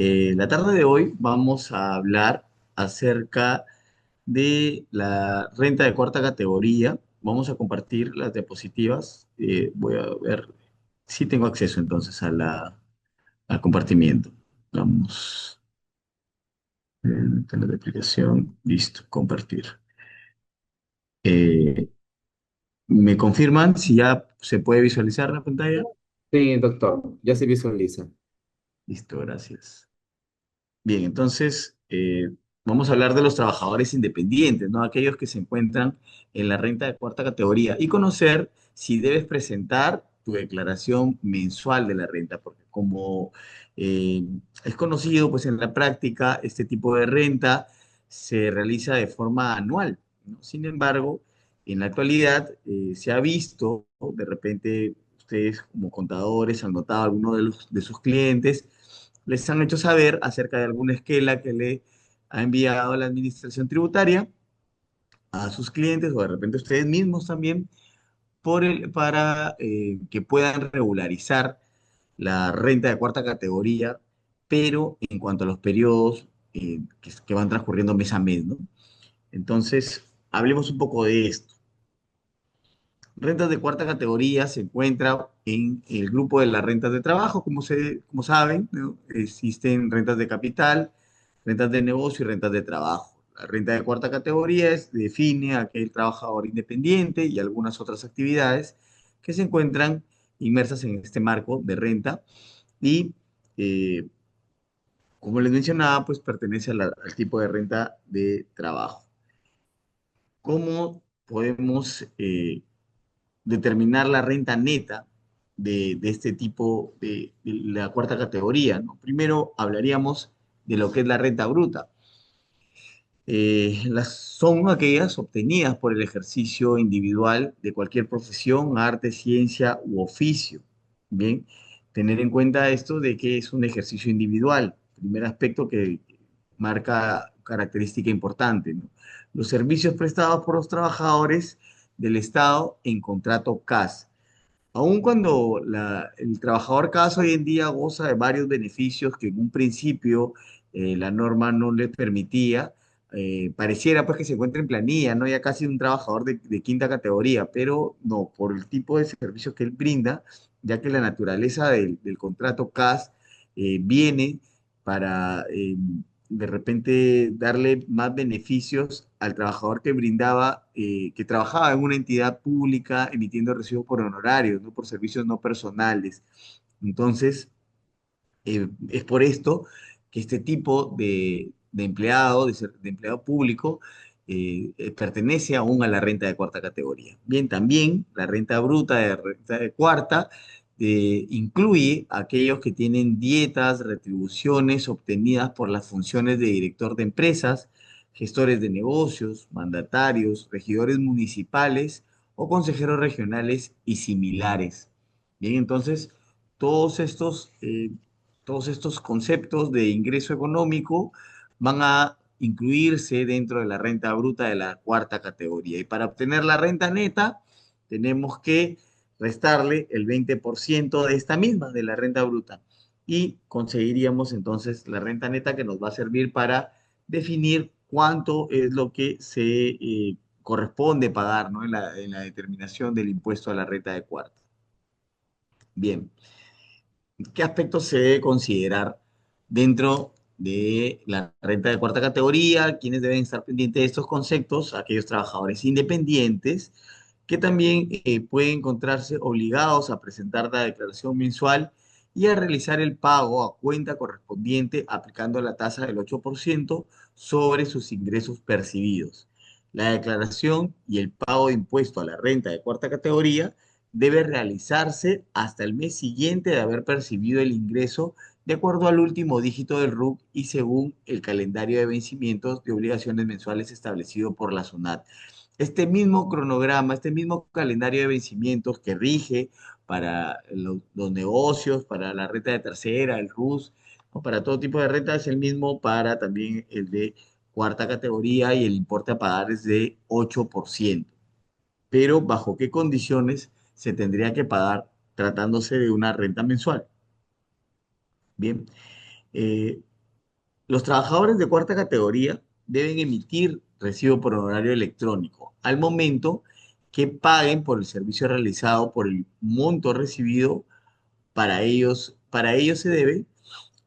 La tarde de hoy vamos a hablar acerca de la renta de cuarta categoría. Vamos a compartir las diapositivas. Voy a ver si tengo acceso entonces al compartimiento. Vamos, tener de aplicación, listo, compartir. Eh, ¿Me confirman si ya se puede visualizar la pantalla? Sí, doctor, ya se visualiza. Listo, gracias. Bien, entonces vamos a hablar de los trabajadores independientes, ¿no? Aquellos que se encuentran en la renta de cuarta categoría y conocer si debes presentar tu declaración mensual de la renta, porque como eh, es conocido, pues en la práctica este tipo de renta se realiza de forma anual, ¿no? Sin embargo, en la actualidad se ha visto, ¿no? De repente ustedes como contadores han notado algunos de sus clientes les han hecho saber acerca de alguna esquela que le ha enviado la administración tributaria a sus clientes o de repente ustedes mismos también para que puedan regularizar la renta de cuarta categoría, pero en cuanto a los periodos que van transcurriendo mes a mes, ¿no? Entonces, hablemos un poco de esto. Rentas de cuarta categoría se encuentra en el grupo de las rentas de trabajo, como saben, ¿no? Existen rentas de capital, rentas de negocio y rentas de trabajo. La renta de cuarta categoría define a aquel trabajador independiente y algunas otras actividades que se encuentran inmersas en este marco de renta y, eh, como les mencionaba, pues pertenece a al tipo de renta de trabajo. ¿Cómo podemos determinar la renta neta de este tipo de la cuarta categoría, ¿no? Primero hablaríamos de lo que es la renta bruta. Son aquellas obtenidas por el ejercicio individual de cualquier profesión, arte, ciencia u oficio. Bien, tener en cuenta esto de que es un ejercicio individual, primer aspecto que marca característica importante, ¿no? Los servicios prestados por los trabajadores del Estado en contrato CAS. Aun cuando el trabajador CAS hoy en día goza de varios beneficios que en un principio la norma no le permitía, pareciera pues que se encuentra en planilla, ¿no? Ya casi un trabajador de quinta categoría, pero no, por el tipo de servicio que él brinda, ya que la naturaleza del contrato CAS viene para de repente darle más beneficios al trabajador que trabajaba en una entidad pública emitiendo recibos por honorarios, ¿no? Por servicios no personales. Entonces, es por esto que este tipo de empleado, de empleado público, pertenece aún a la renta de cuarta categoría. Bien, también la renta bruta de renta de cuarta incluye a aquellos que tienen dietas, retribuciones obtenidas por las funciones de director de empresas, gestores de negocios, mandatarios, regidores municipales o consejeros regionales y similares. Bien, entonces, todos todos estos conceptos de ingreso económico van a incluirse dentro de la renta bruta de la cuarta categoría. Y para obtener la renta neta, tenemos que restarle el 20% de esta misma, de la renta bruta. Y conseguiríamos entonces la renta neta que nos va a servir para definir cuánto es lo que se corresponde pagar, ¿no? En la determinación del impuesto a la renta de cuarta. Bien. ¿Qué aspectos se debe considerar dentro de la renta de cuarta categoría? ¿Quiénes deben estar pendientes de estos conceptos? Aquellos trabajadores independientes que también pueden encontrarse obligados a presentar la declaración mensual y a realizar el pago a cuenta correspondiente aplicando la tasa del 8% sobre sus ingresos percibidos. La declaración y el pago de impuesto a la renta de cuarta categoría debe realizarse hasta el mes siguiente de haber percibido el ingreso de acuerdo al último dígito del RUC y según el calendario de vencimientos de obligaciones mensuales establecido por la SUNAT. Este mismo cronograma, este mismo calendario de vencimientos que rige para los negocios, para la renta de tercera, el RUS, ¿no? Para todo tipo de renta es el mismo para también el de cuarta categoría y el importe a pagar es de 8%. Pero ¿bajo qué condiciones se tendría que pagar tratándose de una renta mensual? Bien, Los trabajadores de cuarta categoría deben emitir recibo por horario electrónico al momento que paguen por el servicio realizado por el monto recibido. Para ello se debe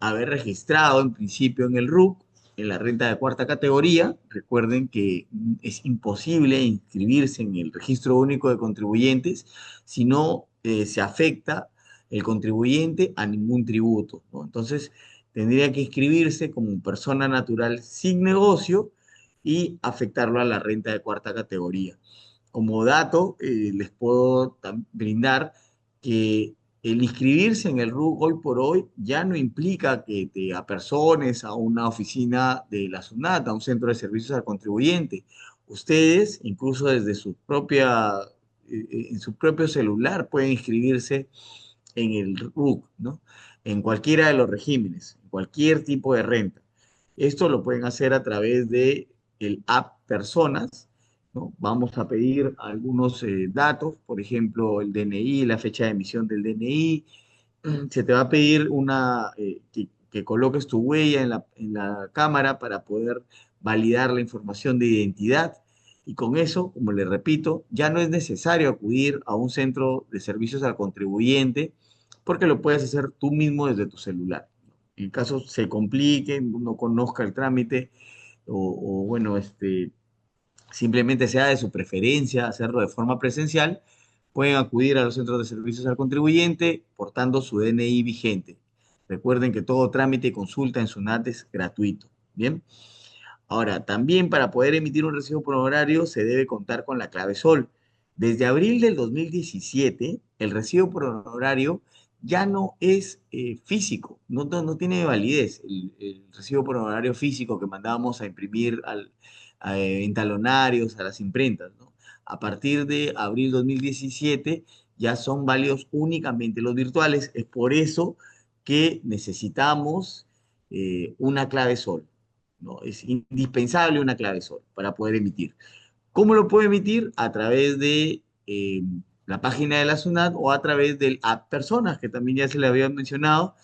haber registrado en principio en el RUC, en la renta de cuarta categoría. Recuerden que es imposible inscribirse en el Registro Único de Contribuyentes si no se afecta el contribuyente a ningún tributo, ¿no? Entonces, tendría que inscribirse como persona natural sin negocio y afectarlo a la renta de cuarta categoría. Como dato, les puedo brindar que el inscribirse en el RUC hoy por hoy ya no implica que te apersones a una oficina de la SUNAT, a un centro de servicios al contribuyente. Ustedes, incluso desde en su propio celular, pueden inscribirse en el RUC, ¿no? En cualquiera de los regímenes, en cualquier tipo de renta. Esto lo pueden hacer a través de el app Personas, ¿no? Vamos a pedir algunos datos, por ejemplo, el DNI, la fecha de emisión del DNI. Se te va a pedir que coloques tu huella en la cámara para poder validar la información de identidad. Y con eso, como le repito, ya no es necesario acudir a un centro de servicios al contribuyente porque lo puedes hacer tú mismo desde tu celular. En caso se complique, no conozca el trámite bueno, simplemente sea de su preferencia hacerlo de forma presencial, pueden acudir a los centros de servicios al contribuyente portando su DNI vigente. Recuerden que todo trámite y consulta en SUNAT es gratuito. Bien. Ahora, también para poder emitir un recibo por honorario se debe contar con la clave SOL. Desde abril del 2017, el recibo por honorario ya no es físico, no tiene validez. El recibo por honorario físico que mandábamos a imprimir en talonarios, a las imprentas, ¿no? A partir de abril 2017 ya son válidos únicamente los virtuales. Es por eso que necesitamos una clave SOL, ¿no? Es indispensable una clave SOL para poder emitir. ¿Cómo lo puedo emitir? A través de la página de la SUNAT o a través del app Personas, que también ya se le había mencionado,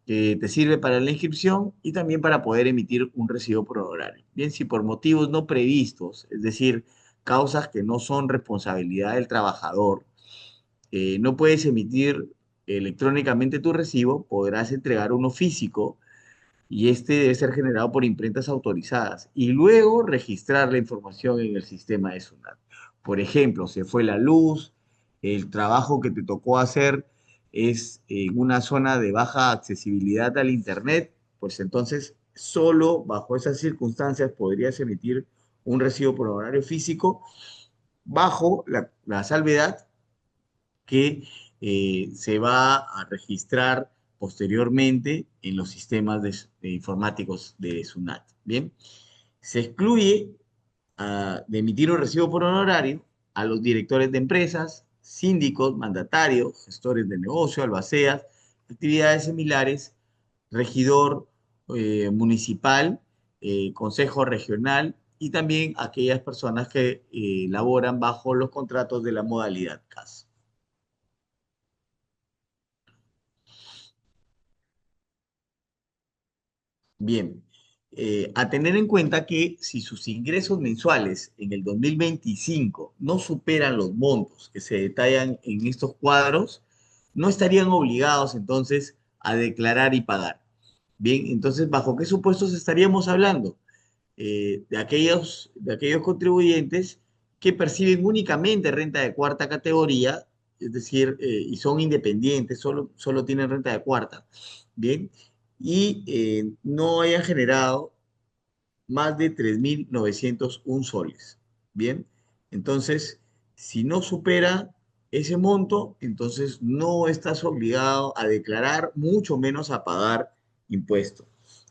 que te sirve para la inscripción y también para poder emitir un recibo por honorario. Bien, si por motivos no previstos, es decir, causas que no son responsabilidad del trabajador, no puedes emitir electrónicamente tu recibo, podrás entregar uno físico y este debe ser generado por imprentas autorizadas y luego registrar la información en el sistema de SUNAT. Por ejemplo, se fue la luz, el trabajo que te tocó hacer es en una zona de baja accesibilidad al Internet, pues entonces solo bajo esas circunstancias podrías emitir un recibo por horario físico bajo la salvedad que se va a registrar posteriormente en los sistemas de informáticos de SUNAT. Bien, se excluye de emitir un recibo por honorario a los directores de empresas, síndicos, mandatarios, gestores de negocio, albaceas, actividades similares, regidor municipal, consejo regional y también aquellas personas que laboran bajo los contratos de la modalidad CAS. Bien, a tener en cuenta que si sus ingresos mensuales en el 2025 no superan los montos que se detallan en estos cuadros, no estarían obligados entonces a declarar y pagar. Bien, entonces, ¿bajo qué supuestos estaríamos hablando? De aquellos contribuyentes que perciben únicamente renta de cuarta categoría, es decir, y son independientes, solo tienen renta de cuarta. Bien, y no hayan generado más de 3.901 soles. Bien, entonces, si no supera ese monto, entonces no estás obligado a declarar, mucho menos a pagar impuestos.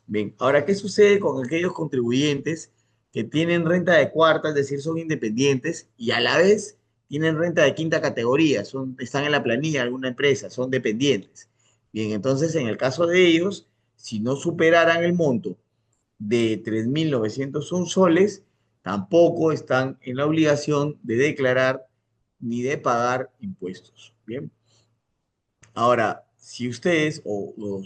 Bien, ahora, ¿qué sucede con aquellos contribuyentes que tienen renta de cuarta, es decir, son independientes y a la vez tienen renta de quinta categoría, están en la planilla de alguna empresa, son dependientes? Bien, entonces en el caso de ellos, si no superaran el monto de 3.901 soles, tampoco están en la obligación de declarar ni de pagar impuestos. Bien. Ahora, si ustedes o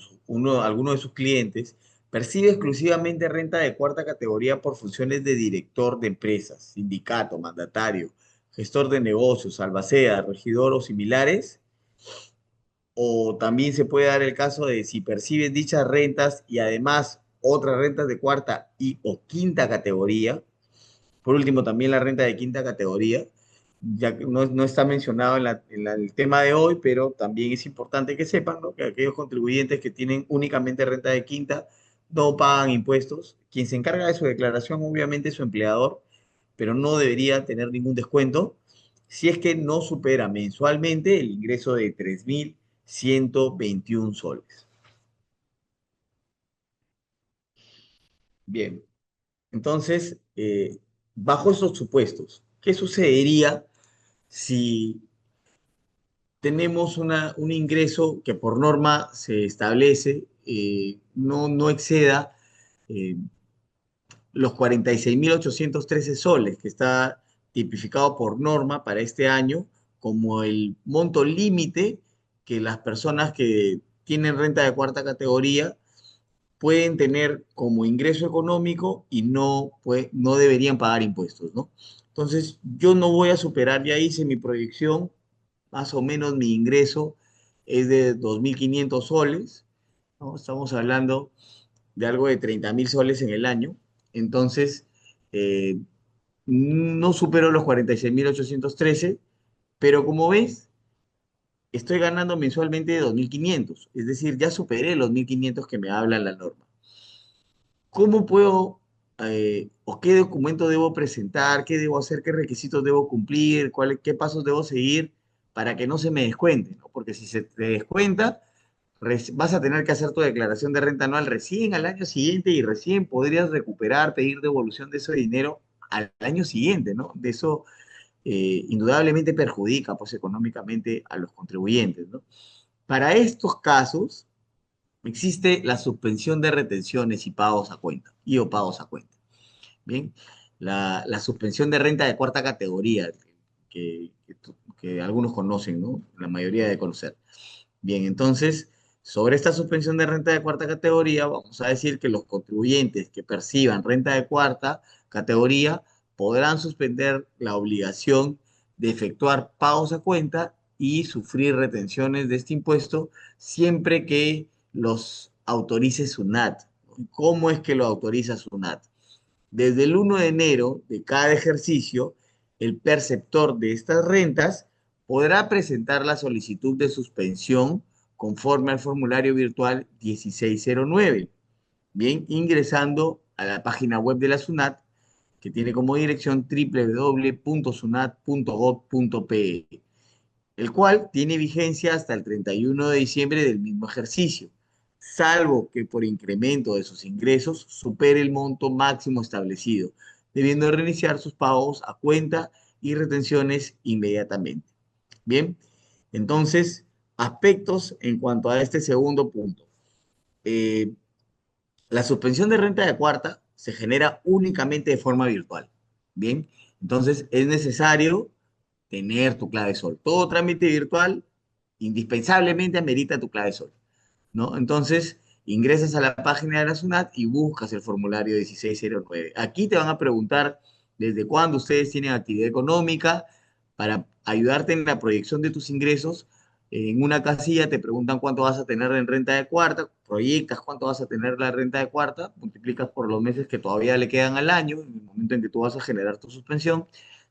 alguno de sus clientes Percibe exclusivamente renta de cuarta categoría por funciones de director de empresas, sindicato, mandatario, gestor de negocios, albacea, regidor o similares. O también se puede dar el caso de si percibes dichas rentas y además otras rentas de cuarta y o quinta categoría. Por último, también la renta de quinta categoría, ya que no está mencionado el tema de hoy, pero también es importante que sepan, ¿no?, que aquellos contribuyentes que tienen únicamente renta de quinta no pagan impuestos. Quien se encarga de su declaración, obviamente, es su empleador, pero no debería tener ningún descuento si es que no supera mensualmente el ingreso de 3.121 soles. Bien, entonces, bajo esos supuestos, ¿qué sucedería si tenemos un ingreso que por norma se establece, no exceda eh, los 46.813 soles, que está tipificado por norma para este año como el monto límite que las personas que tienen renta de cuarta categoría pueden tener como ingreso económico y no deberían pagar impuestos, ¿no? Entonces, yo no voy a superar, ya hice mi proyección, más o menos mi ingreso es de 2.500 soles, ¿no? Estamos hablando de algo de 30.000 soles en el año. Entonces, eh, no supero los 46.813, pero como ves, estoy ganando mensualmente de 2.500, es decir, ya superé los 1.500 que me habla la norma. ¿Cómo puedo o qué documento debo presentar, qué debo hacer, qué requisitos debo cumplir, qué pasos debo seguir para que no se me descuente, ¿no? Porque si se te descuenta, vas a tener que hacer tu declaración de renta anual recién al año siguiente y recién podrías recuperar, pedir devolución de ese dinero al año siguiente, ¿no? De eso indudablemente perjudica pues económicamente a los contribuyentes, ¿no? Para estos casos existe la suspensión de retenciones y pagos a cuenta, y o pagos a cuenta. Bien, la suspensión de renta de cuarta categoría, que algunos conocen, ¿no? La mayoría de conocer. Bien, entonces, sobre esta suspensión de renta de cuarta categoría, vamos a decir que los contribuyentes que perciban renta de cuarta categoría podrán suspender la obligación de efectuar pagos a cuenta y sufrir retenciones de este impuesto siempre que los autorice SUNAT. ¿Cómo es que lo autoriza SUNAT? Desde el 1 de enero de cada ejercicio, el perceptor de estas rentas podrá presentar la solicitud de suspensión conforme al formulario virtual 1609, bien, ingresando a la página web de la SUNAT, que tiene como dirección www.sunat.gov.pe, el cual tiene vigencia hasta el 31 de diciembre del mismo ejercicio, salvo que por incremento de sus ingresos supere el monto máximo establecido, debiendo reiniciar sus pagos a cuenta y retenciones inmediatamente. Bien, entonces, aspectos en cuanto a este segundo punto. Eh, la suspensión de renta de cuarta se genera únicamente de forma virtual. Bien, entonces es necesario tener tu clave sol. Todo trámite virtual indispensablemente amerita tu clave sol, ¿no? Entonces, ingresas a la página de la SUNAT y buscas el formulario 1609. Aquí te van a preguntar desde cuándo ustedes tienen actividad económica para ayudarte en la proyección de tus ingresos. En una casilla te preguntan cuánto vas a tener en renta de cuarta, proyectas cuánto vas a tener la renta de cuarta, multiplicas por los meses que todavía le quedan al año, en el momento en que tú vas a generar tu suspensión.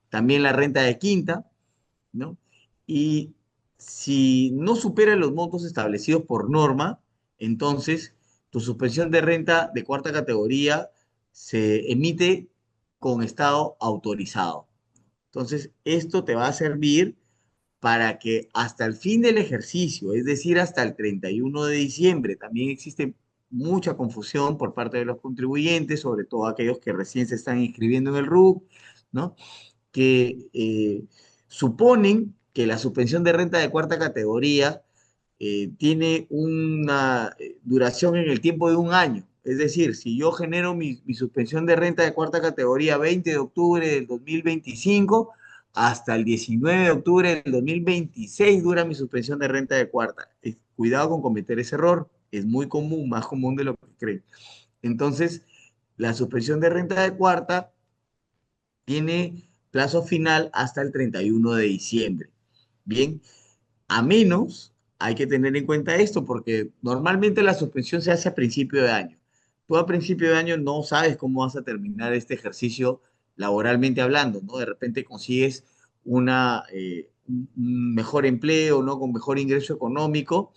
También la renta de quinta, ¿no? Y si no supera los montos establecidos por norma, entonces tu suspensión de renta de cuarta categoría se emite con estado autorizado. Entonces, esto te va a servir para que hasta el fin del ejercicio, es decir, hasta el 31 de diciembre, también existe mucha confusión por parte de los contribuyentes, sobre todo aquellos que recién se están inscribiendo en el RUC, ¿no? Que suponen que la suspensión de renta de cuarta categoría tiene una duración en el tiempo de un año. Es decir, si yo genero mi suspensión de renta de cuarta categoría 20 de octubre del 2025, hasta el 19 de octubre del 2026 dura mi suspensión de renta de cuarta. Cuidado con cometer ese error, es muy común, más común de lo que creen. Entonces, la suspensión de renta de cuarta tiene plazo final hasta el 31 de diciembre. Bien, a menos, hay que tener en cuenta esto, porque normalmente la suspensión se hace a principio de año. Tú a principio de año no sabes cómo vas a terminar este ejercicio laboralmente hablando, ¿no? De repente consigues un mejor empleo, ¿no? Con mejor ingreso económico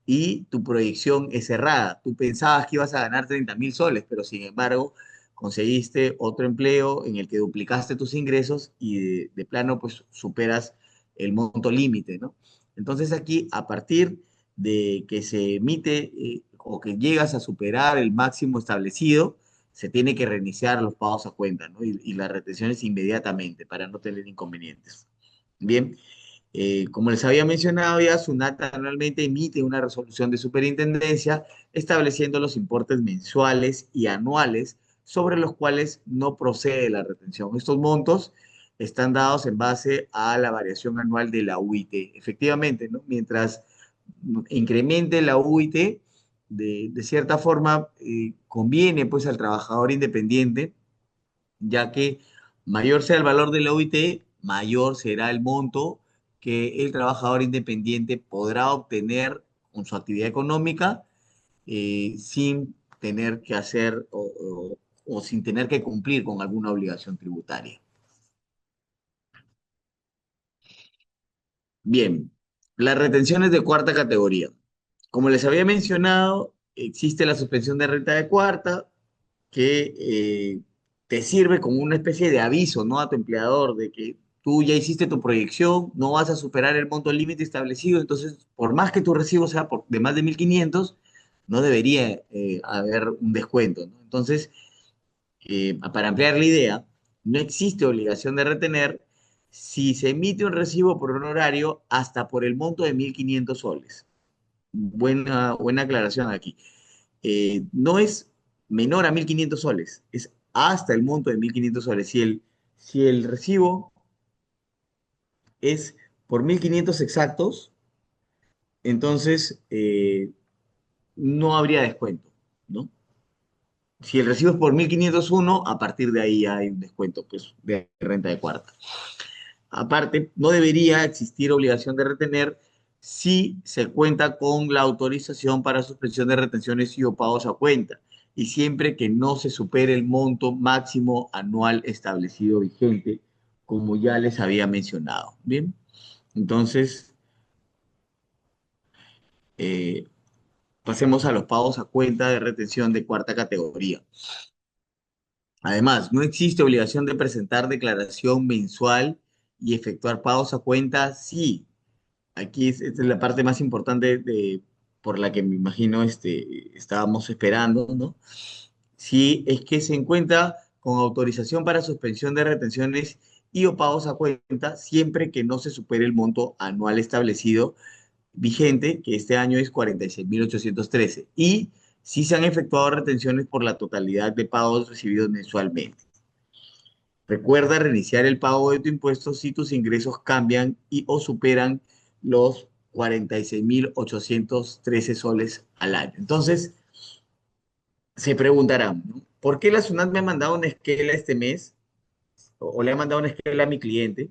y tu proyección es cerrada. Tú pensabas que ibas a ganar 30.000 soles, pero sin embargo conseguiste otro empleo en el que duplicaste tus ingresos y de plano pues superas el monto límite, ¿no? Entonces aquí, a partir de que se emite o que llegas a superar el máximo establecido, se tiene que reiniciar los pagos a cuenta, ¿no? Y las retenciones inmediatamente para no tener inconvenientes. Bien, como les había mencionado ya, SUNAT anualmente emite una resolución de superintendencia estableciendo los importes mensuales y anuales sobre los cuales no procede la retención. Estos montos están dados en base a la variación anual de la UIT. Efectivamente, ¿no? Mientras incremente la UIT, de cierta forma, conviene pues al trabajador independiente, ya que mayor sea el valor de la OIT, mayor será el monto que el trabajador independiente podrá obtener con su actividad económica sin tener que hacer o sin tener que cumplir con alguna obligación tributaria. Bien, las retenciones de cuarta categoría. Como les había mencionado, existe la suspensión de renta de cuarta, que te sirve como una especie de aviso, ¿no? A tu empleador de que tú ya hiciste tu proyección, no vas a superar el monto límite establecido, entonces, por más que tu recibo sea de más de 1.500, no debería haber un descuento, ¿no? Entonces, para ampliar la idea, no existe obligación de retener si se emite un recibo por un horario hasta por el monto de 1.500 soles. Buena aclaración aquí. No es menor a 1.500 soles, es hasta el monto de 1.500 soles. Si el recibo es por 1.500 exactos, entonces no habría descuento, ¿no? Si el recibo es por 1.501, a partir de ahí hay un descuento pues, de renta de cuarta. Aparte, no debería existir obligación de retener si se cuenta con la autorización para suspensión de retenciones y o pagos a cuenta, y siempre que no se supere el monto máximo anual establecido vigente, como ya les había mencionado. Bien, entonces eh, pasemos a los pagos a cuenta de retención de cuarta categoría. Además, no existe obligación de presentar declaración mensual y efectuar pagos a cuenta si aquí esta es la parte más importante por la que me imagino estábamos esperando, ¿no? Si es que se encuentra con autorización para suspensión de retenciones y o pagos a cuenta, siempre que no se supere el monto anual establecido vigente, que este año es 46.813, y si se han efectuado retenciones por la totalidad de pagos recibidos mensualmente. Recuerda reiniciar el pago de tu impuesto si tus ingresos cambian y o superan los 46.813 soles al año. Entonces, se preguntarán, ¿no? ¿Por qué la SUNAT me ha mandado una esquela este mes? O le ha mandado una esquela a mi cliente,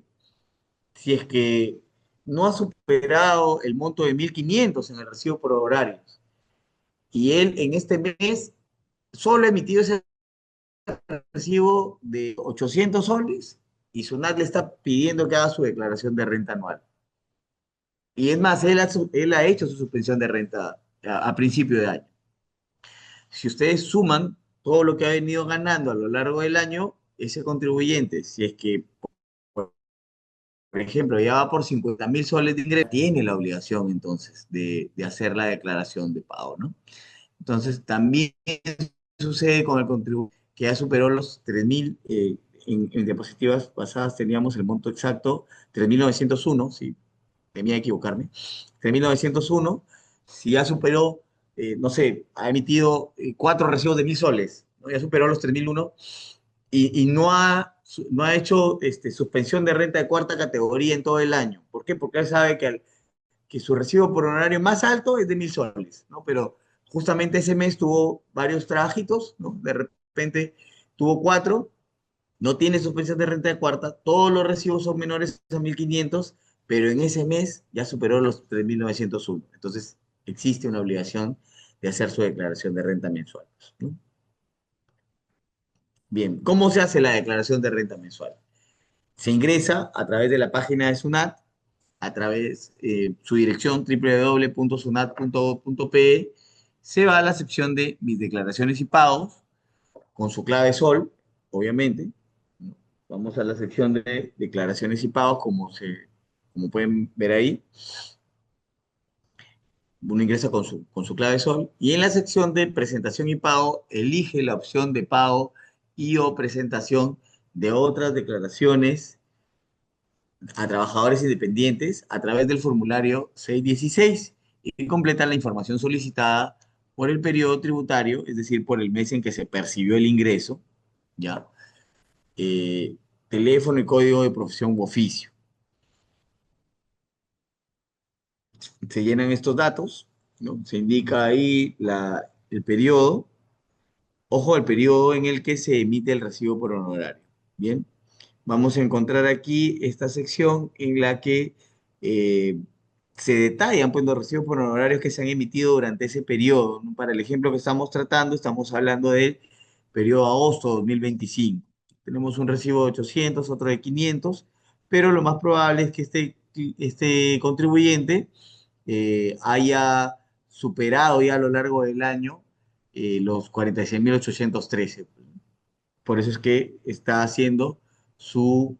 si es que no ha superado el monto de 1.500 en el recibo por horarios. Y él en este mes solo ha emitido ese recibo de 800 soles y SUNAT le está pidiendo que haga su declaración de renta anual. Y es más, él ha hecho su suspensión de renta a principio de año. Si ustedes suman todo lo que ha venido ganando a lo largo del año, ese contribuyente, si es que, por ejemplo, ya va por 50.000 soles de ingreso, tiene la obligación entonces de hacer la declaración de pago, ¿no? Entonces, también sucede con el contribuyente que ya superó los 3.000, en diapositivas pasadas teníamos el monto exacto, 3.901, si temía equivocarme, 3.901, si ya superó, no sé, ha emitido 4 recibos de 1.000 soles, ¿no? Ya superó los 3.001 y no ha hecho suspensión de renta de cuarta categoría en todo el año. ¿Por qué? Porque él sabe que su recibo por honorario más alto es de 1.000 soles, ¿no? Pero justamente ese mes tuvo varios trajitos, ¿no? De repente tuvo cuatro, no tiene suspensión de renta de cuarta, todos los recibos son menores a 1.500, pero en ese mes ya superó los 3.901. Entonces, existe una obligación de hacer su declaración de renta mensual, ¿no? Bien, ¿cómo se hace la declaración de renta mensual? Se ingresa a través de la página de SUNAT, a través su dirección www.sunat.gov.pe, se va a la sección de mis declaraciones y pagos, con su clave SOL, obviamente, ¿no? Vamos a la sección de declaraciones y pagos, como pueden ver ahí. Uno ingresa con su clave SOL y en la sección de presentación y pago elige la opción de pago y o presentación de otras declaraciones a trabajadores independientes a través del formulario 616 y completa la información solicitada por el periodo tributario, es decir, por el mes en que se percibió el ingreso, ¿ya? eh, Teléfono y código de profesión u oficio. Se llenan estos datos, ¿no? Se indica ahí el periodo, ojo, el periodo en el que se emite el recibo por honorario. Bien, vamos a encontrar aquí esta sección en la que eh, se detallan pues, los recibos por honorarios que se han emitido durante ese periodo, ¿no? Para el ejemplo que estamos tratando, estamos hablando del periodo agosto 2025. Tenemos un recibo de 800, otro de 500, pero lo más probable es que este contribuyente haya superado ya a lo largo del año los 46.813. Por eso es que está haciendo su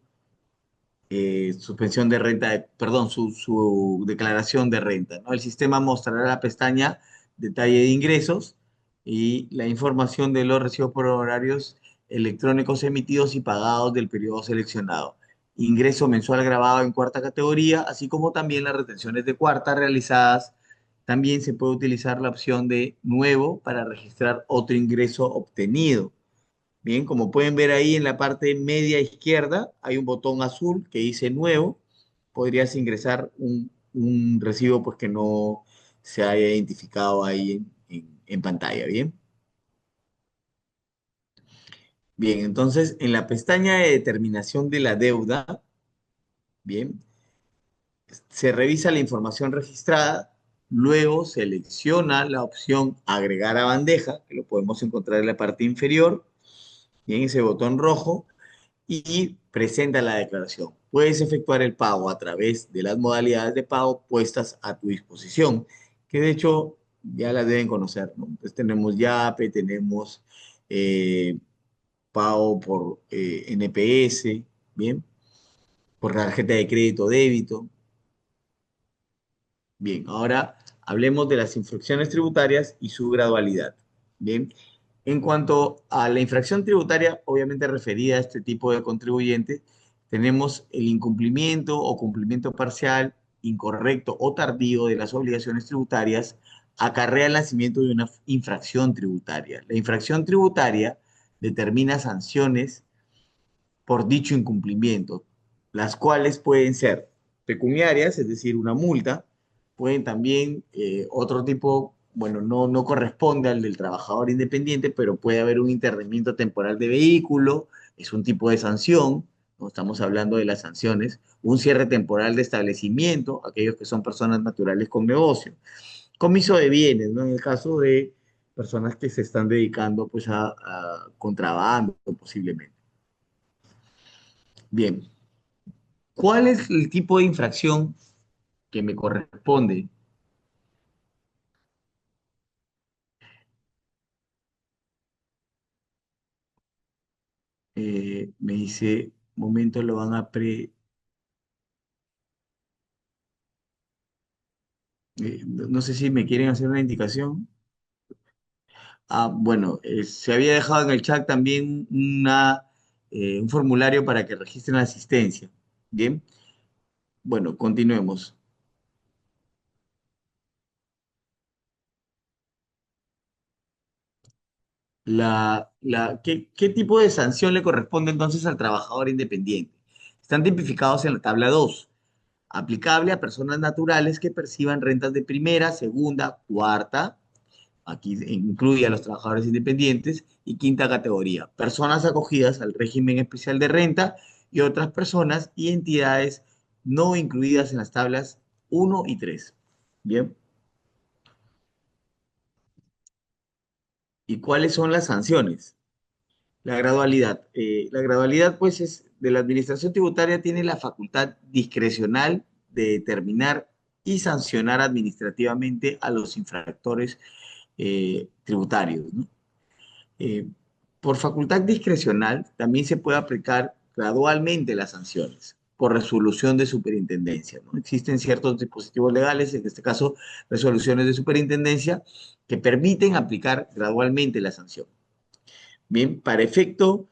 suspensión de renta, perdón, su declaración de renta, ¿no? El sistema mostrará la pestaña detalle de ingresos y la información de los recibos por horarios electrónicos emitidos y pagados del periodo seleccionado. Ingreso mensual grabado en cuarta categoría, así como también las retenciones de cuarta realizadas. También se puede utilizar la opción de nuevo para registrar otro ingreso obtenido. Bien, como pueden ver ahí en la parte media izquierda hay un botón azul que dice nuevo. Podrías ingresar un recibo pues, que no se haya identificado ahí en pantalla. Bien, bien, entonces en la pestaña de determinación de la deuda, bien, se revisa la información registrada, luego selecciona la opción agregar a bandeja, que lo podemos encontrar en la parte inferior, bien, ese botón rojo y presenta la declaración. Puedes efectuar el pago a través de las modalidades de pago puestas a tu disposición, que de hecho ya las deben conocer, ¿no? Entonces tenemos Yape, tenemos eh, pago por NPS, ¿bien? Por tarjeta de crédito débito. Bien, ahora hablemos de las infracciones tributarias y su gradualidad. Bien, en cuanto a la infracción tributaria, obviamente referida a este tipo de contribuyente, tenemos el incumplimiento o cumplimiento parcial, incorrecto o tardío de las obligaciones tributarias, acarrea el nacimiento de una infracción tributaria. La infracción tributaria determina sanciones por dicho incumplimiento, las cuales pueden ser pecuniarias, es decir, una multa, pueden también otro tipo, bueno, no corresponde al del trabajador independiente, pero puede haber un internamiento temporal de vehículo, es un tipo de sanción, no estamos hablando de las sanciones, un cierre temporal de establecimiento, aquellos que son personas naturales con negocio, comiso de bienes, ¿no? En el caso de personas que se están dedicando pues a contrabando posiblemente. Bien, ¿cuál es el tipo de infracción que me corresponde? Me dice, momento lo van a no sé si me quieren hacer una indicación. Ah, bueno, se había dejado en el chat también un formulario para que registren la asistencia. Bien, bueno, continuemos. ¿Qué tipo de sanción le corresponde entonces al trabajador independiente? Están tipificados en la tabla 2. Aplicable a personas naturales que perciban rentas de primera, segunda, cuarta. aquí incluye a los trabajadores independientes, y quinta categoría, personas acogidas al régimen especial de renta y otras personas y entidades no incluidas en las tablas uno y 3. Bien, ¿y cuáles son las sanciones? La gradualidad. La gradualidad, pues, es de la Administración Tributaria, tiene la facultad discrecional de determinar y sancionar administrativamente a los infractores tributarios, ¿no? Eh, por facultad discrecional también se puede aplicar gradualmente las sanciones por resolución de superintendencia, ¿no? Existen ciertos dispositivos legales, en este caso resoluciones de superintendencia, que permiten aplicar gradualmente la sanción. Bien, para efecto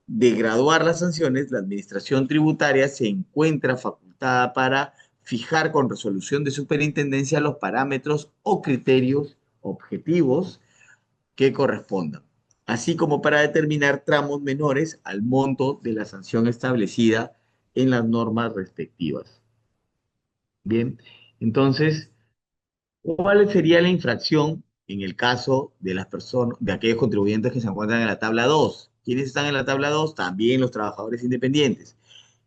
de graduar las sanciones, la Administración Tributaria se encuentra facultada para fijar con resolución de superintendencia los parámetros o criterios objetivos que correspondan, así como para determinar tramos menores al monto de la sanción establecida en las normas respectivas. Bien, entonces, ¿cuál sería la infracción en el caso de las personas, de aquellos contribuyentes que se encuentran en la tabla 2? ¿Quiénes están en la tabla 2? También los trabajadores independientes.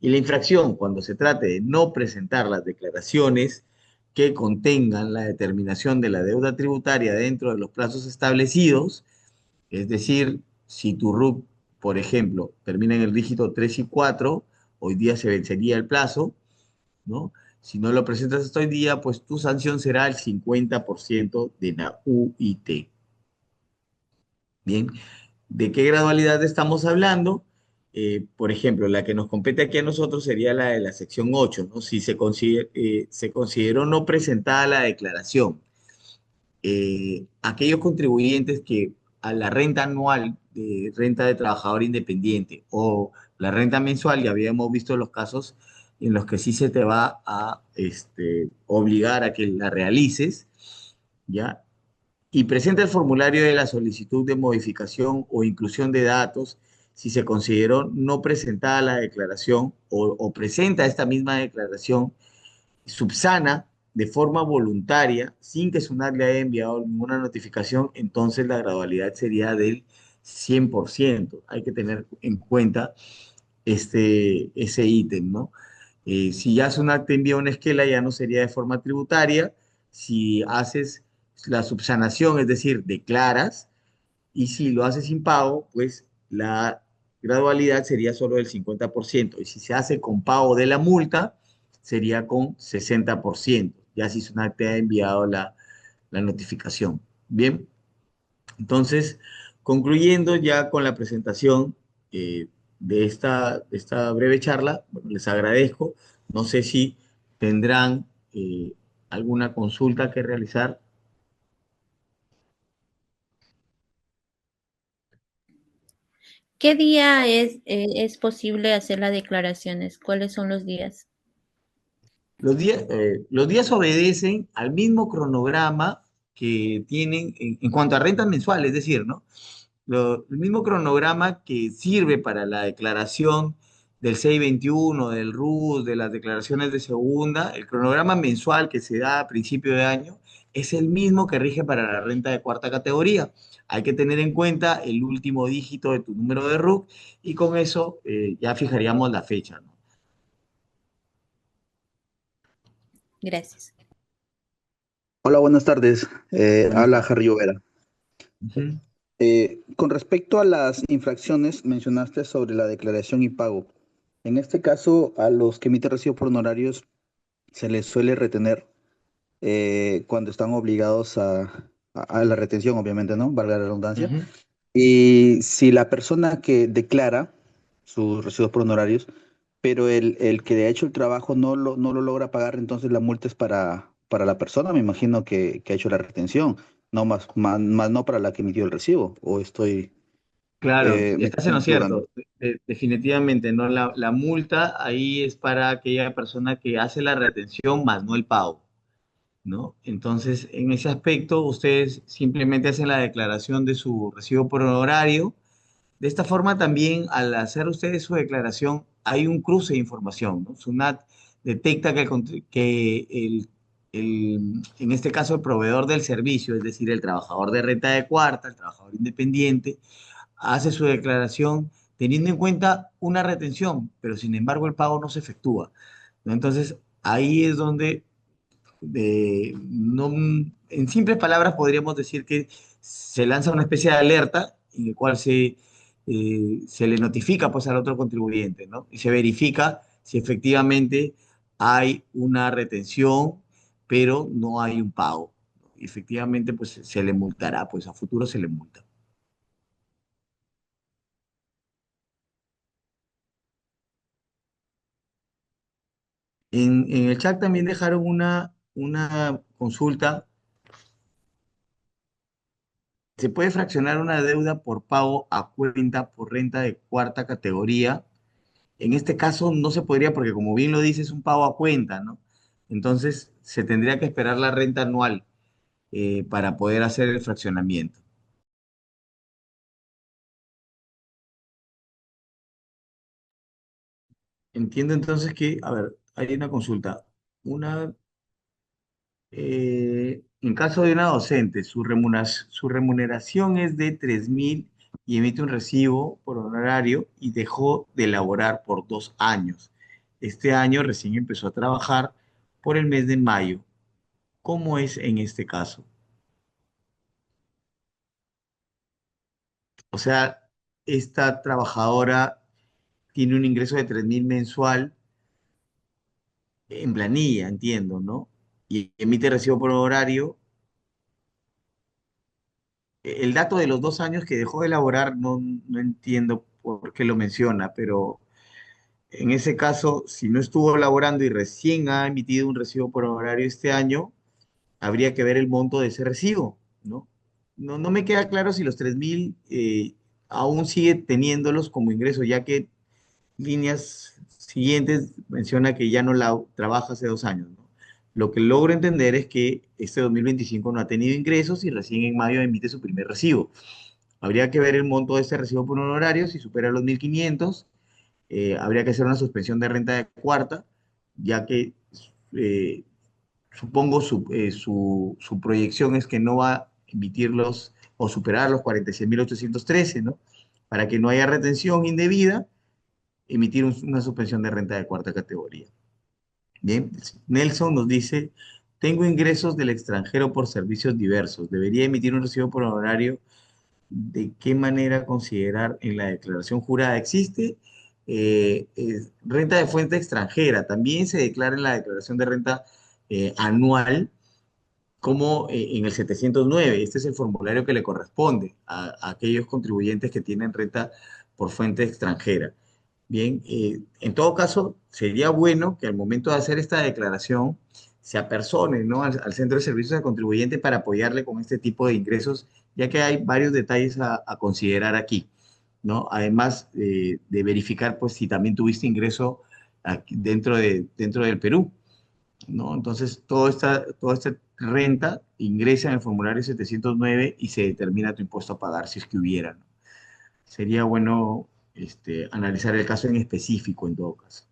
Y la infracción, cuando se trate de no presentar las declaraciones que contengan la determinación de la deuda tributaria dentro de los plazos establecidos, es decir, si tu RUC, por ejemplo, termina en el dígito 3 y 4, hoy día se vencería el plazo, ¿no? Si no lo presentas hasta hoy día, pues tu sanción será el 50% de la UIT. Bien, ¿de qué gradualidad estamos hablando? Por ejemplo, la que nos compete aquí a nosotros sería la de la sección 8, ¿no? Si se consideró no presentada la declaración, aquellos contribuyentes que a la renta anual de renta de trabajador independiente o la renta mensual, ya habíamos visto los casos en los que sí se te va a obligar a que la realices, ¿ya? Y presenta el formulario de la solicitud de modificación o inclusión de datos si se consideró no presentada la declaración o presenta esta misma declaración, subsana de forma voluntaria, sin que SUNAT le haya enviado ninguna notificación, entonces la gradualidad sería del 100%. Hay que tener en cuenta ese ítem, ¿no? Si ya SUNAT te envía una esquela, ya no sería de forma tributaria. Si haces la subsanación, es decir, declaras, y si lo haces sin pago, pues la gradualidad sería solo del 50%. Y si se hace con pago de la multa, sería con 60%. Ya si SUNAT te ha enviado la notificación. Bien, entonces, concluyendo ya con la presentación de esta breve charla, bueno, les agradezco. No sé si tendrán alguna consulta que realizar. ¿Qué día es posible hacer las declaraciones? ¿Cuáles son los días? Los días obedecen al mismo cronograma que tienen en cuanto a renta mensual, es decir, ¿no? El mismo cronograma que sirve para la declaración del 621, del RUS, de las declaraciones de segunda, el cronograma mensual que se da a principio de año es el mismo que rige para la renta de cuarta categoría. Hay que tener en cuenta el último dígito de tu número de RUC y con eso ya fijaríamos la fecha, ¿no? Gracias. Hola, buenas tardes. Buenas Habla tardes. Harry Overa. Ujú. Con respecto a las infracciones, mencionaste sobre la declaración y pago. En este caso, a los que emiten recibo por honorarios se les suele retener cuando están obligados a la retención, obviamente, ¿no? Valga la redundancia. Ujú. Y si la persona que declara sus recibos por honorarios, pero el que le ha hecho el trabajo no lo logra pagar, entonces la multa es para la persona, me imagino que ha hecho la retención, no más no para la que emitió el recibo, o Claro, me estás estoy en lo equivocando. cierto. Definitivamente, ¿no? La multa ahí es para aquella persona que hace la retención más no el pago, ¿no? Entonces, en ese aspecto, ustedes simplemente hacen la declaración de su recibo por honorario. De esta forma, también, al hacer ustedes su declaración, hay un cruce de información, ¿no? SUNAT detecta que el en este caso el proveedor del servicio, es decir, el trabajador de renta de cuarta, el trabajador independiente, hace su declaración teniendo en cuenta una retención, pero sin embargo el pago no se efectúa, ¿no? Entonces, ahí es donde, no, en simples palabras, podríamos decir que se lanza una especie de alerta en el cual se le notifica pues al otro contribuyente, ¿no? Y se verifica si efectivamente hay una retención, pero no hay un pago. Efectivamente, pues se le multará, pues a futuro se le multa. En el chat también dejaron una consulta. ¿Se puede fraccionar una deuda por pago a cuenta por renta de cuarta categoría? En este caso no se podría porque como bien lo dice es un pago a cuenta, ¿no? Entonces se tendría que esperar la renta anual para poder hacer el fraccionamiento. Entiendo entonces que, a ver, hay una consulta. Una en caso de una docente, su remuneración es de 3.000 y emite un recibo por honorario y dejó de laborar por 2 años. Este año recién empezó a trabajar por el mes de mayo. ¿Cómo es en este caso? O sea, esta trabajadora tiene un ingreso de 3.000 mensual en planilla, entiendo, ¿no? Y emite recibo por honorario. El dato de los 2 años que dejó de elaborar no entiendo por qué lo menciona, pero en ese caso, si no estuvo laborando y recién ha emitido un recibo por horario este año, habría que ver el monto de ese recibo, ¿no? No me queda claro si los 3.000 aún sigue teniéndolos como ingreso, ya que líneas siguientes menciona que ya no la trabaja hace 2 años, ¿no? Lo que logro entender es que este 2025 no ha tenido ingresos y recién en mayo emite su primer recibo. Habría que ver el monto de este recibo por honorario, si supera los 1.500, habría que hacer una suspensión de renta de cuarta, ya que eh, supongo su proyección es que no va a emitirlos o superar los 46.813, ¿no? Para que no haya retención indebida, emitir una suspensión de renta de cuarta categoría. Bien, Nelson nos dice, tengo ingresos del extranjero por servicios diversos, debería emitir un recibo por honorario. ¿De qué manera considerar en la declaración jurada? Existe renta de fuente extranjera, también se declara en la declaración de renta anual como en el 709. Este es el formulario que le corresponde a aquellos contribuyentes que tienen renta por fuente extranjera. Bien, en todo caso, sería bueno que al momento de hacer esta declaración se apersone, ¿no? al Centro de Servicios al Contribuyente para apoyarle con este tipo de ingresos, ya que hay varios detalles a considerar aquí, ¿no? Además de verificar, pues, si también tuviste ingreso dentro del Perú, ¿no? Entonces, toda esta renta ingresa en el formulario 709 y se determina tu impuesto a pagar si es que hubiera, ¿no? Sería bueno analizar el caso en específico en todo caso.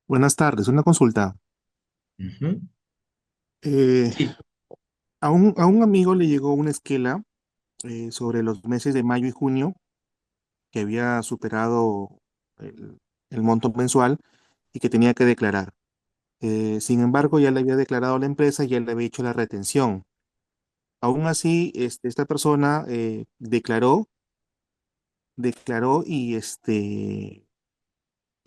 Buenas tardes, una consulta. Ujú. Eh, Sí. a un amigo le llegó una esquela sobre los meses de mayo y junio que había superado el, el monto mensual y que tenía que declarar. Sin embargo, ya le había declarado a la empresa y ya le había hecho la retención. Aún así, esta persona declaró y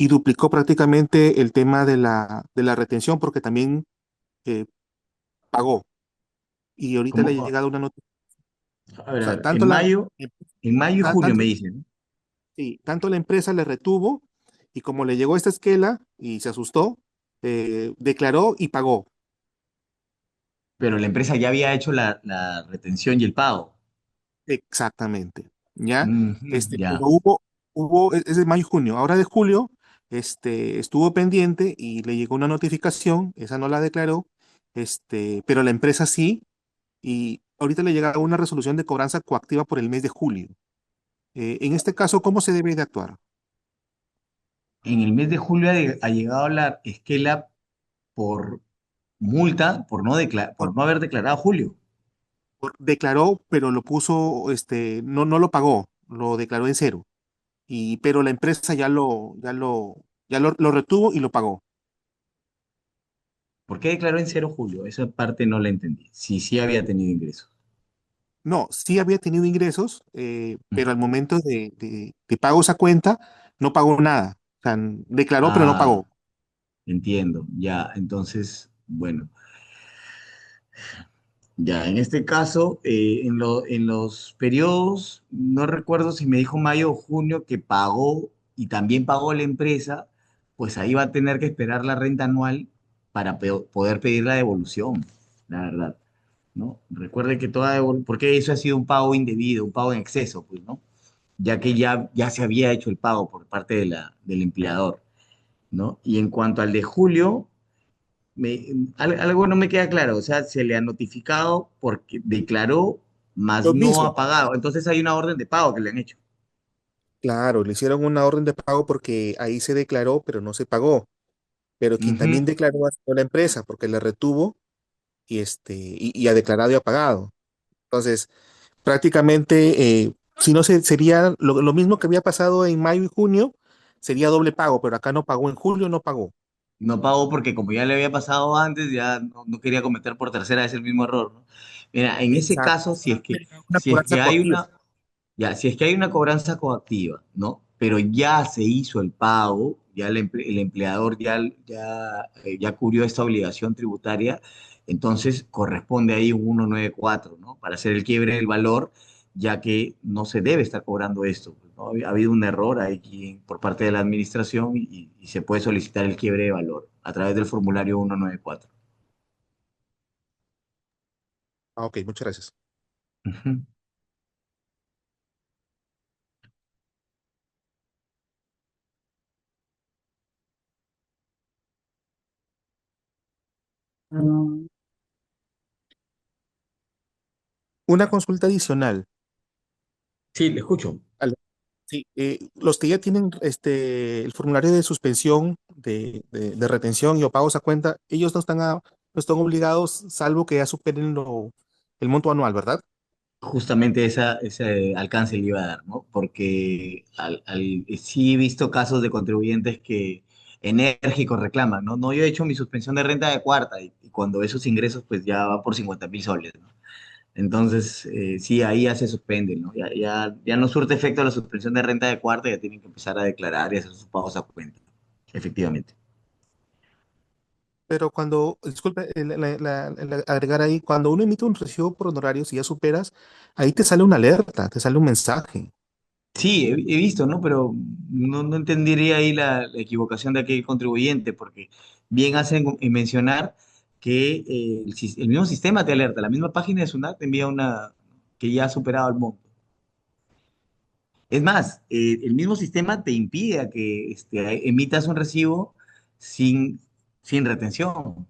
duplicó prácticamente el tema de la retención porque también eh, pagó. Y ahorita le ha ¿Cómo? llegado una noticia. O A sea, ver, en mayo y junio me tanto, dicen, sí, tanto la empresa le retuvo y como le llegó esta esquela y se asustó, declaró y pagó. pero la empresa ya había hecho la retención y el pago. Exactamente. ¿Ya? Ujú, Pero ya. es de mayo y junio. Ahora de julio, estuvo pendiente y le llegó una notificación, esa no la declaró, pero la empresa sí. y ahorita le llega una resolución de cobranza coactiva por el mes de julio. En este caso, ¿cómo se debe de actuar? En el mes de julio ha llegado la esquela por multa por no haber declarado julio. Declaró, pero lo puso, no, no lo pagó, lo declaró en cero. Pero la empresa lo retuvo y lo pagó. ¿Por qué declaró en cero julio? Esa parte no la entendí. Sí, sí había tenido ingresos. No, sí había tenido ingresos, pero al momento de pago esa cuenta, no pagó nada. O sea, declaró, pero no Ah, pagó. entiendo. Ya, entonces, bueno. Ya, en este caso, en los periodos, no recuerdo si me dijo mayo o junio que pagó y también pagó la empresa, pues ahí va a tener que esperar la renta anual para poder pedir la devolución, la verdad, ¿no? Recuerde que porque eso ha sido un pago indebido, un pago en exceso, pues, ¿no? Ya que ya se había hecho el pago por parte del empleador, ¿no? Y en cuanto al de julio, me- algo no me queda claro, o sea, se le ha notificado porque declaró, mas Lo no ha mismo. pagado. Entonces hay una orden de pago que le han hecho. Claro, le hicieron una orden de pago porque ahí se declaró, pero no se pagó. Pero quien Ujú. también declaró ha sido la empresa porque le retuvo y ha declarado y ha pagado. Entonces, prácticamente, si no sería lo mismo que había pasado en mayo y junio, sería doble pago, pero acá no pagó en julio, no pagó. No pagó porque como ya le había pasado antes, ya no quería cometer por tercera vez el mismo error, ¿no? Mira, en ese Exacto. caso, Una si es cobranza que hay coactiva. una, ya, si es que hay una cobranza coactiva, ¿no? Pero ya se hizo el pago, ya el empleador ya cubrió esta obligación tributaria, entonces corresponde ahí un 194, ¿no? Para hacer el quiebre del valor, ya que no se debe estar cobrando esto, pues, ¿no? Ha habido un error aquí por parte de la administración y se puede solicitar el quiebre de valor a través del formulario 194. Ah, ok, muchas gracias. Ujú. Una consulta adicional. Sí, le escucho. Al- sí, los que ya tienen el formulario de suspensión, de retención y o pagos a cuenta, ellos no están obligados, salvo que ya superen el monto anual, ¿verdad? Justamente ese alcance le iba a dar, ¿no? Porque sí he visto casos de contribuyentes que enérgicos reclaman, ¿no? No, yo he hecho mi suspensión de renta de cuarta y cuando esos ingresos pues ya va por 50.000 soles, ¿no? Entonces, sí, ahí ya se suspende, ¿no? Ya no surte efecto la suspensión de renta de cuarta, ya tienen que empezar a declarar y hacer sus pagos a cuenta, efectivamente. Pero cuando, disculpe, agregar ahí, cuando uno emite un recibo por honorarios y ya superas, ahí te sale una alerta, te sale un mensaje. Sí, he visto, ¿no? Pero no entendería ahí la equivocación de aquel contribuyente, porque bien hacen en mencionar que el mismo sistema te alerta, la misma página de SUNAT te envía una que ya ha superado el monto. Es más, el mismo sistema te impide a que emitas un recibo sin, sin retención.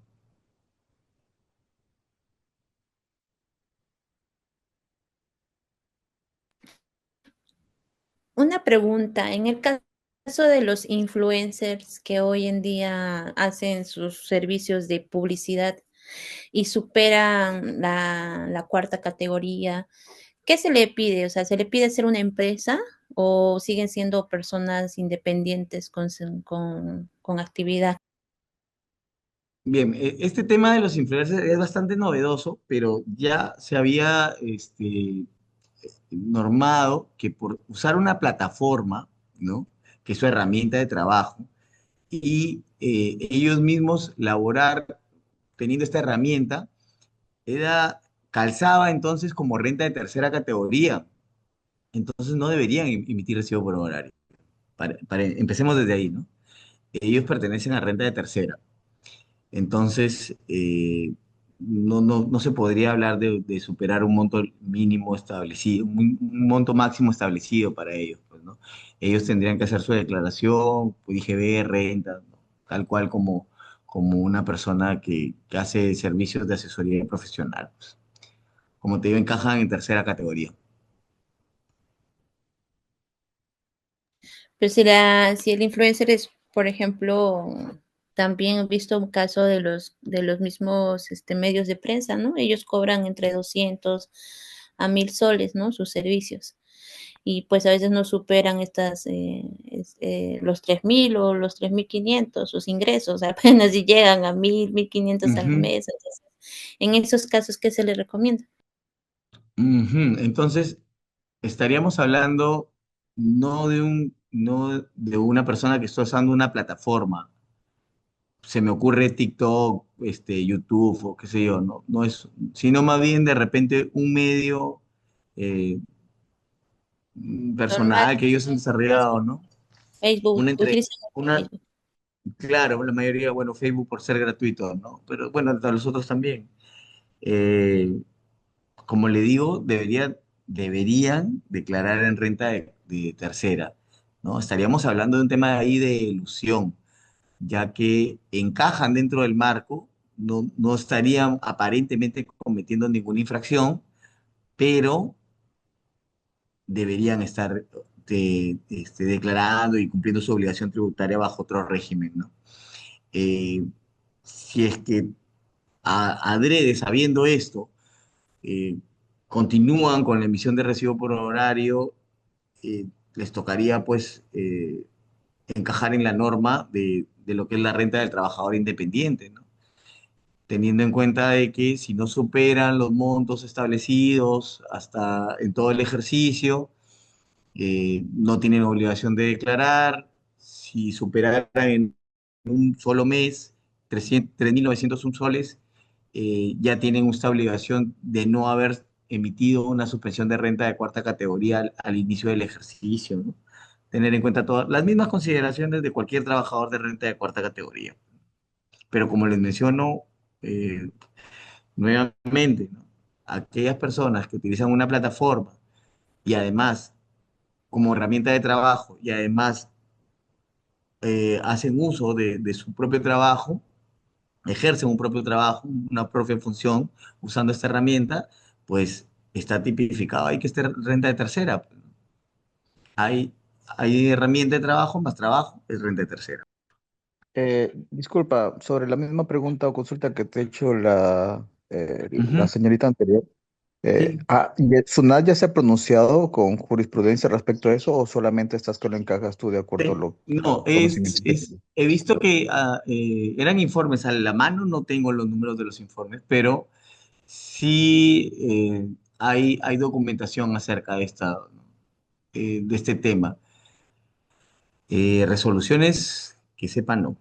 Una pregunta, en el caso de los influencers que hoy en día hacen sus servicios de publicidad y superan la cuarta categoría, ¿qué se le pide? O sea, ¿se le pide ser una empresa o siguen siendo personas independientes con actividad? Bien, este tema de los influencers es bastante novedoso, pero ya se había normado que por usar una plataforma, ¿no? Que es su herramienta de trabajo, y ellos mismos laborar teniendo esta herramienta, calzaba entonces como renta de tercera categoría. Entonces no deberían emitir recibo por horario. Empecemos desde ahí, ¿no? Ellos pertenecen a renta de tercera. Entonces, no se podría hablar de superar un monto mínimo establecido, un monto máximo establecido para ellos, pues, ¿no? Ellos tendrían que hacer su declaración, pues, IGB, renta, ¿no? Tal cual como una persona que hace servicios de asesoría profesional, pues. como te digo, encajan en tercera categoría. Pero si el influencer es, por ejemplo, también he visto un caso de los mismos medios de prensa, ¿no? Ellos cobran entre 200 a 1000 soles, ¿no? Sus servicios. Y pues a veces no superan los 3000 o los 3500 sus ingresos, apenas si llegan a 1500 al Ujú, mes. Entonces, en esos casos, ¿qué se les recomienda? ujú. Entonces, estaríamos hablando no de una persona que está usando una plataforma. Se me ocurre TikTok, YouTube o qué sé yo, no es, sino más bien de repente un medio eh, Normal, personal que ellos han desarrollado, ¿no? Facebook, Una entre, utilizan una, Facebook. claro, la mayoría, bueno, Facebook por ser gratuito, ¿no? Pero bueno, a los otros también. Eh, Como le digo, deberían declarar en renta de tercera, ¿no? Estaríamos hablando de un tema ahí de ilusión, ya que encajan dentro del marco, no estarían aparentemente cometiendo ninguna infracción, pero deberían estar declarando y cumpliendo su obligación tributaria bajo otro régimen, ¿no? Eh, si es que adrede sabiendo esto, eh, continúan con la emisión de recibo por horario, les tocaría pues encajar en la norma de lo que es la renta del trabajador independiente, ¿no? Teniendo en cuenta de que si no superan los montos establecidos hasta en todo el ejercicio, no tienen obligación de declarar. Si superaran en un solo mes 3.901 soles, ya tienen esta obligación de no haber emitido una suspensión de renta de cuarta categoría al inicio del ejercicio, ¿no? Tener en cuenta todas las mismas consideraciones de cualquier trabajador de renta de cuarta categoría. Pero como les menciono nuevamente, ¿no? Aquellas personas que utilizan una plataforma y además como herramienta de trabajo y además hacen uso de su propio trabajo, ejercen un propio trabajo, una propia función usando esta herramienta, pues está tipificado. Hay que estar renta de tercera. Hay, hay herramienta de trabajo más trabajo, es renta de tercera. Disculpa, sobre la misma pregunta o consulta que te ha hecho la Ujú. señorita anterior. Sí. ¿Y el SUNAT ya se ha pronunciado con jurisprudencia respecto a eso o solamente estás que lo encajas tú de acuerdo a Sí. los No, conocimientos que tienes? he visto que eran informes a la mano, no tengo los números de los informes, pero sí hay documentación acerca de ¿no? De este tema. Resoluciones que sepan, no.